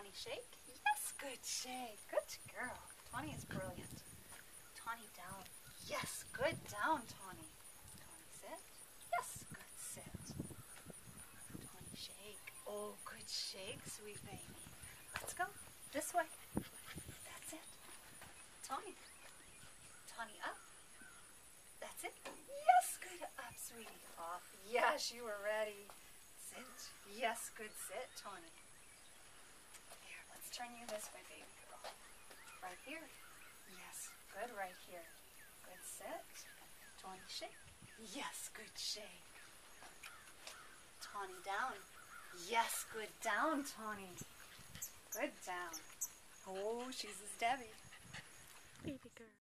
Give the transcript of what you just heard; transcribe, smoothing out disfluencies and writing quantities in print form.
Tawny, shake. Yes, good shake. Good girl. Tawny is brilliant. Tawny, down. Yes, good down, Tawny. Tawny, sit. Yes, good sit. Tawny, shake. Oh, good shake, sweet baby. Let's go. This way. That's it. Tawny. Tawny, up. That's it. Yes, good up, sweetie. Off. Yes, you were ready. Sit. Yes, good sit, Tawny. Here, let's turn you this way, baby girl. Right here. Yes, good right here. Good sit. Tawny, shake. Yes, good shake. Tawny, down. Yes, good down, Tawny. Good down. Oh, she's his Debbie. Baby girl.